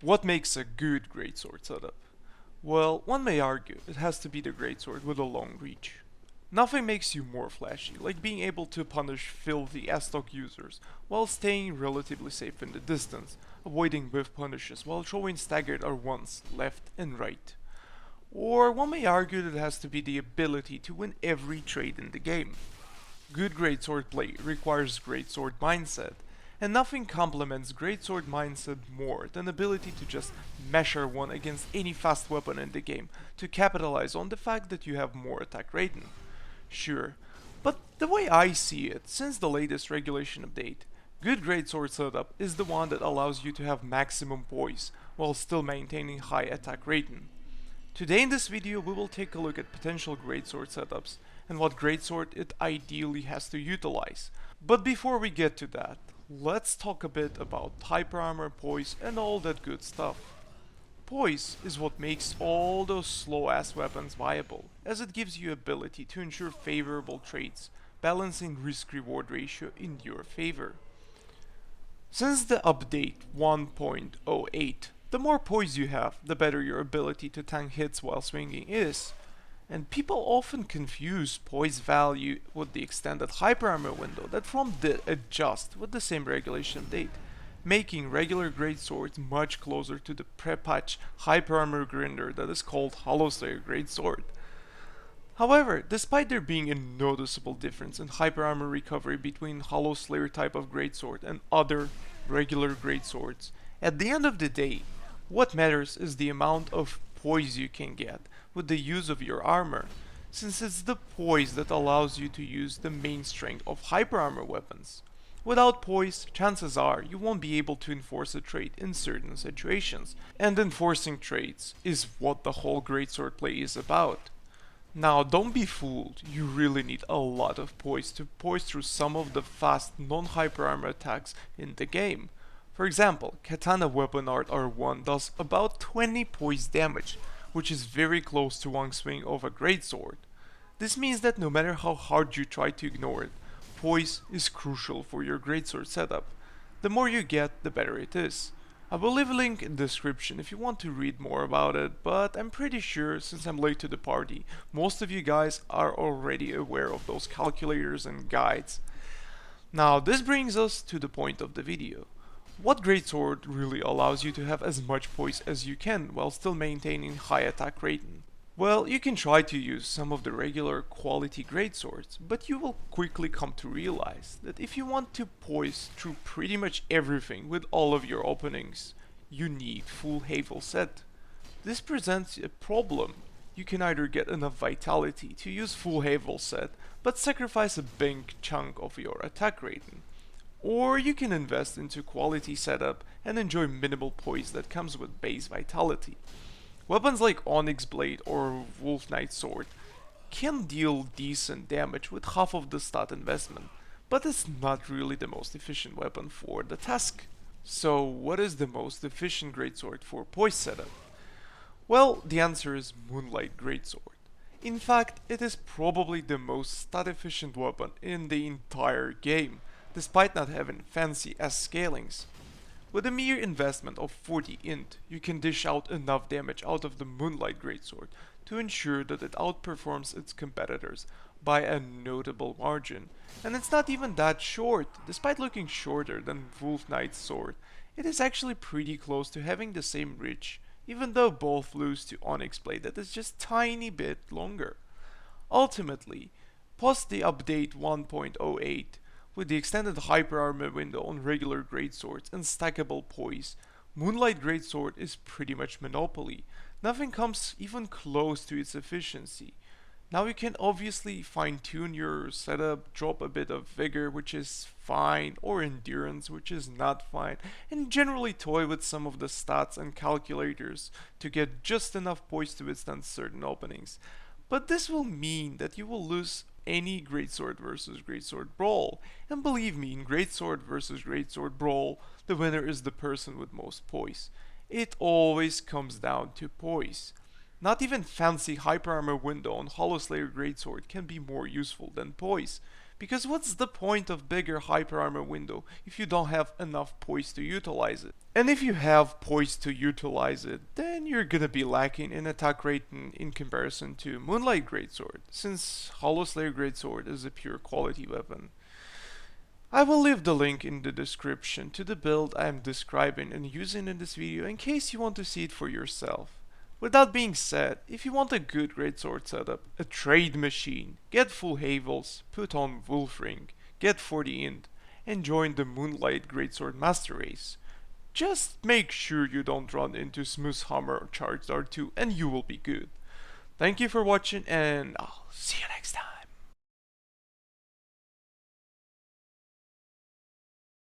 What makes a good greatsword setup? Well, one may argue it has to be the greatsword with a long reach. Nothing makes you more flashy, like being able to punish filthy S-stock users while staying relatively safe in the distance, avoiding whiff punishes while throwing staggered R1s left and right. Or one may argue that it has to be the ability to win every trade in the game. Good greatsword play requires greatsword mindset, and nothing complements greatsword mindset more than ability to just measure one against any fast weapon in the game to capitalize on the fact that you have more attack rating. Sure, but the way I see it, since the latest regulation update, good greatsword setup is the one that allows you to have maximum poise while still maintaining high attack rating. Today in this video we will take a look at potential greatsword setups and what greatsword it ideally has to utilize. But before we get to that, let's talk a bit about hyper armor, poise and all that good stuff. Poise is what makes all those slow ass weapons viable, as it gives you ability to ensure favorable trades, balancing risk-reward ratio in your favor. Since the update 1.08, the more poise you have, the better your ability to tank hits while swinging is. And people often confuse poise value with the extended hyper armor window that from did adjust with the same regulation update, making regular greatswords much closer to the pre-patch hyper armor grinder that is called Hollowslayer Greatsword. However, despite there being a noticeable difference in hyper armor recovery between Hollowslayer type of greatsword and other regular greatswords, at the end of the day, what matters is the amount of poise you can get with the use of your armor, since it's the poise that allows you to use the main strength of hyper armor weapons. Without poise, chances are you won't be able to enforce a trait in certain situations, and enforcing traits is what the whole greatsword play is about. Now don't be fooled, you really need a lot of poise to poise through some of the fast non-hyper armor attacks in the game. For example, Katana Weapon Art R1 does about 20 poise damage, which is very close to one swing of a greatsword. This means that no matter how hard you try to ignore it, poise is crucial for your greatsword setup. The more you get, the better it is. I will leave a link in the description if you want to read more about it, but I'm pretty sure, since I'm late to the party, most of you guys are already aware of those calculators and guides. Now this brings us to the point of the video. What greatsword really allows you to have as much poise as you can while still maintaining high attack rating? Well, you can try to use some of the regular quality greatswords, but you will quickly come to realize that if you want to poise through pretty much everything with all of your openings, you need full Havel set. This presents a problem. You can either get enough vitality to use full Havel set, but sacrifice a big chunk of your attack rating. Or you can invest into quality setup and enjoy minimal poise that comes with base vitality. Weapons like Onyx Blade or Wolf Knight Sword can deal decent damage with half of the stat investment, but it's not really the most efficient weapon for the task. So what is the most efficient greatsword for poise setup? Well, the answer is Moonlight Greatsword. In fact, it is probably the most stat efficient weapon in the entire game, despite not having fancy S scalings. With a mere investment of 40 int, you can dish out enough damage out of the Moonlight Greatsword to ensure that it outperforms its competitors by a notable margin. And it's not even that short. Despite looking shorter than Wolf Knight's sword, it is actually pretty close to having the same reach, even though both lose to Onyx Blade that is just tiny bit longer. Ultimately, post the update 1.08, with the extended hyper armor window on regular greatswords and stackable poise, Moonlight Greatsword is pretty much monopoly. Nothing comes even close to its efficiency. Now you can obviously fine tune your setup, drop a bit of vigor which is fine, or endurance which is not fine, and generally toy with some of the stats and calculators to get just enough poise to withstand certain openings. But this will mean that you will lose any greatsword versus greatsword brawl, and believe me, in greatsword versus greatsword brawl, the winner is the person with most poise. It always comes down to poise. Not even fancy hyper armor window on Hollowslayer Greatsword can be more useful than poise, because what's the point of bigger hyper armor window if you don't have enough poise to utilize it? And if you have Poise to utilize it, then you're gonna be lacking in attack rate in comparison to Moonlight Greatsword, since Hollow Slayer Greatsword is a pure quality weapon. I will leave the link in the description to the build I am describing and using in this video in case you want to see it for yourself. With that being said, if you want a good greatsword setup, a trade machine, get full Havels, put on Wolfring, get 40 int, and join the Moonlight Greatsword Master Race. Just make sure you don't run into Smooth Hammer or Charged R2 and you will be good. Thank you for watching and I'll see you next time.